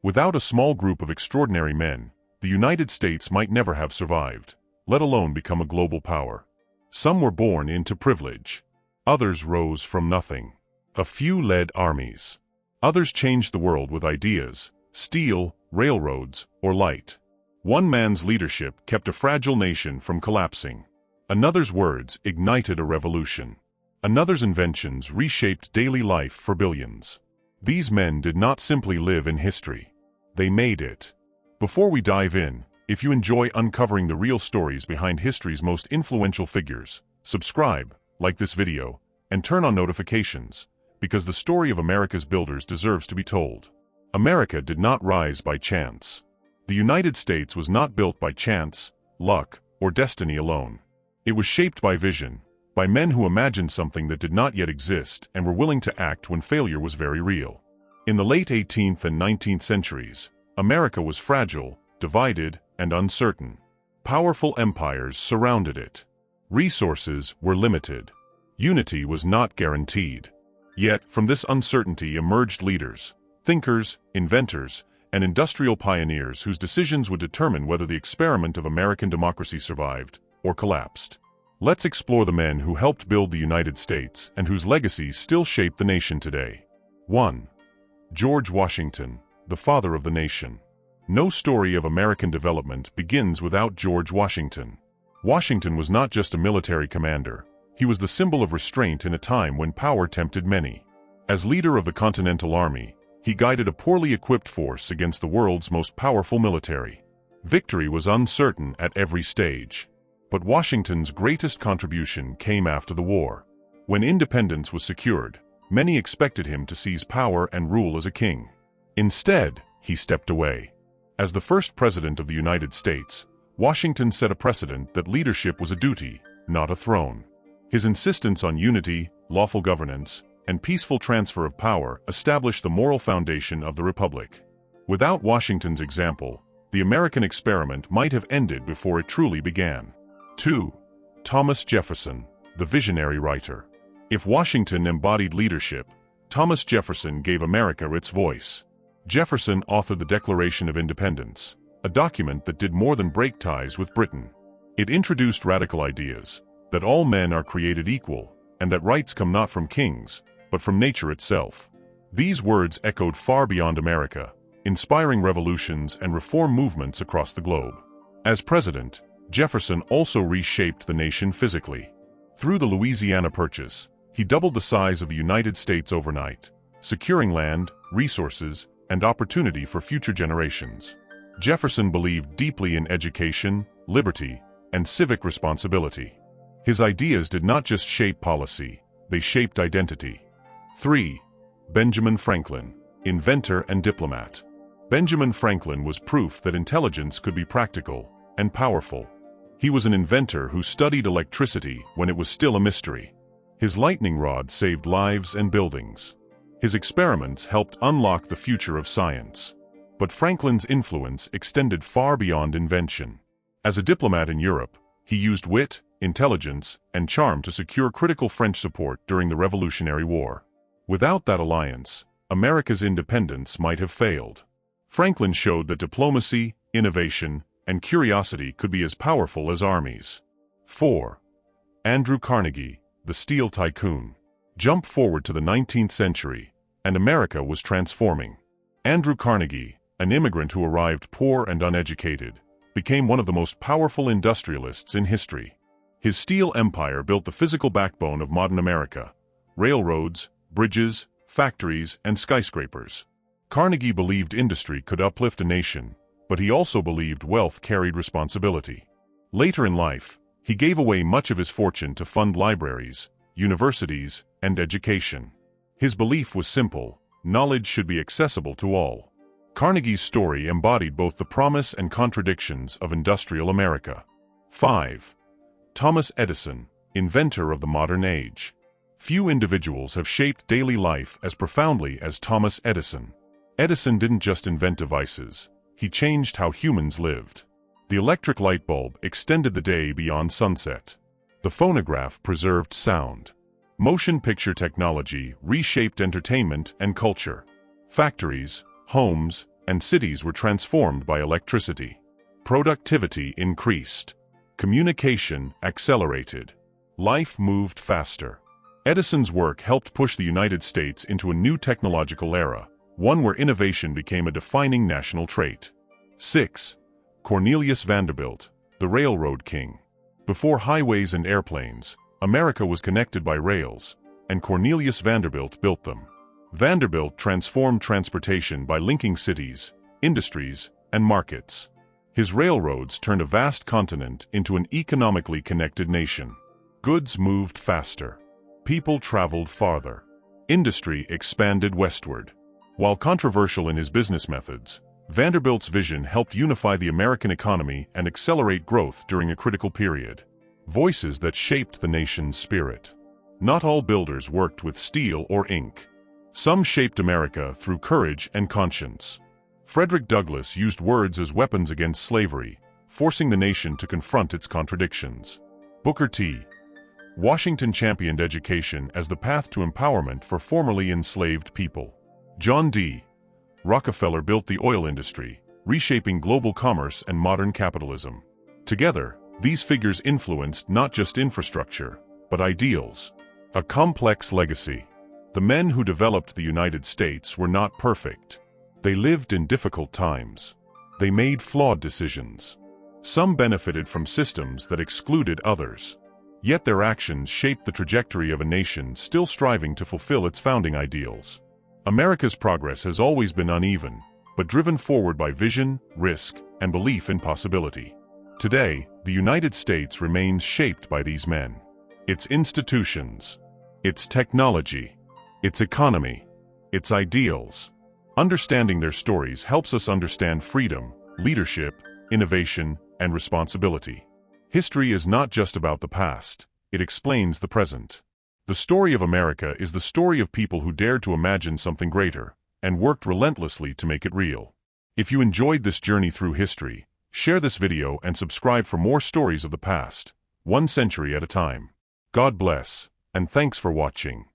Without a small group of extraordinary men, the United States might never have survived, let alone become a global power. Some were born into privilege. Others rose from nothing. A few led armies. Others changed the world with ideas, steel, railroads, or light. One man's leadership kept a fragile nation from collapsing. Another's words ignited a revolution. Another's inventions reshaped daily life for billions. These men did not simply live in history. They made it. Before we dive in, if you enjoy uncovering the real stories behind history's most influential figures, subscribe, like this video, and turn on notifications, because the story of America's builders deserves to be told. America did not rise by chance. The United States was not built by chance, luck, or destiny alone. It was shaped by vision, by men who imagined something that did not yet exist and were willing to act when failure was very real. In the late 18th and 19th centuries, America was fragile, divided, and uncertain. Powerful empires surrounded it. Resources were limited. Unity was not guaranteed. Yet, from this uncertainty emerged leaders, thinkers, inventors, and industrial pioneers whose decisions would determine whether the experiment of American democracy survived or collapsed. Let's explore the men who helped build the United States and whose legacies still shape the nation today. 1. George Washington, the father of the nation. No story of American development begins without George Washington. Washington was not just a military commander. He was the symbol of restraint in a time when power tempted many. As leader of the Continental Army, he guided a poorly equipped force against the world's most powerful military. Victory was uncertain at every stage. But Washington's greatest contribution came after the war. When independence was secured, many expected him to seize power and rule as a king. Instead, he stepped away. As the first president of the United States, Washington set a precedent that leadership was a duty, not a throne. His insistence on unity, lawful governance, and peaceful transfer of power established the moral foundation of the republic. Without Washington's example, the American experiment might have ended before it truly began. 2. Thomas Jefferson, the visionary writer. If Washington embodied leadership, Thomas Jefferson gave America its voice. Jefferson authored the Declaration of Independence, a document that did more than break ties with Britain. It introduced radical ideas, that all men are created equal, and that rights come not from kings, but from nature itself. These words echoed far beyond America, inspiring revolutions and reform movements across the globe. As president, Jefferson also reshaped the nation physically. Through the Louisiana Purchase, he doubled the size of the United States overnight, securing land, resources, and opportunity for future generations. Jefferson believed deeply in education, liberty, and civic responsibility. His ideas did not just shape policy, they shaped identity. 3. Benjamin Franklin, inventor and diplomat. Benjamin Franklin was proof that intelligence could be practical and powerful. He was an inventor who studied electricity when it was still a mystery. His lightning rod saved lives and buildings. His experiments helped unlock the future of science. But Franklin's influence extended far beyond invention. As a diplomat in Europe, he used wit, intelligence, and charm to secure critical French support during the Revolutionary War. Without that alliance, America's independence might have failed. Franklin showed that diplomacy, innovation, and curiosity could be as powerful as armies. 4. Andrew Carnegie, the steel tycoon. Jump forward to the 19th century, and America was transforming. Andrew Carnegie, an immigrant who arrived poor and uneducated, became one of the most powerful industrialists in history. His steel empire built the physical backbone of modern America: railroads, bridges, factories, and skyscrapers. Carnegie believed industry could uplift a nation, but he also believed wealth carried responsibility. Later in life, he gave away much of his fortune to fund libraries, universities, and education. His belief was simple: knowledge should be accessible to all. Carnegie's story embodied both the promise and contradictions of industrial America. 5. Thomas Edison, inventor of the modern age. Few individuals have shaped daily life as profoundly as Thomas Edison. Edison didn't just invent devices, he changed how humans lived. The electric light bulb extended the day beyond sunset. The phonograph preserved sound. Motion picture technology reshaped entertainment and culture. Factories, homes, and cities were transformed by electricity. Productivity increased. Communication accelerated. Life moved faster. Edison's work helped push the United States into a new technological era, one where innovation became a defining national trait. 6. Cornelius Vanderbilt, the railroad king. Before highways and airplanes, America was connected by rails, and Cornelius Vanderbilt built them. Vanderbilt transformed transportation by linking cities, industries, and markets. His railroads turned a vast continent into an economically connected nation. Goods moved faster. People traveled farther. Industry expanded westward. While controversial in his business methods, Vanderbilt's vision helped unify the American economy and accelerate growth during a critical period. Voices that shaped the nation's spirit. Not all builders worked with steel or ink. Some shaped America through courage and conscience. Frederick Douglass used words as weapons against slavery, forcing the nation to confront its contradictions. Booker T. Washington championed education as the path to empowerment for formerly enslaved people. John D. Rockefeller built the oil industry, reshaping global commerce and modern capitalism. Together, these figures influenced not just infrastructure, but ideals. A complex legacy. The men who developed the United States were not perfect. They lived in difficult times. They made flawed decisions. Some benefited from systems that excluded others. Yet their actions shaped the trajectory of a nation still striving to fulfill its founding ideals. America's progress has always been uneven, but driven forward by vision, risk, and belief in possibility. Today, the United States remains shaped by these men. Its institutions, its technology, its economy, its ideals. Understanding their stories helps us understand freedom, leadership, innovation, and responsibility. History is not just about the past, it explains the present. The story of America is the story of people who dared to imagine something greater, and worked relentlessly to make it real. If you enjoyed this journey through history, share this video and subscribe for more stories of the past, one century at a time. God bless, and thanks for watching.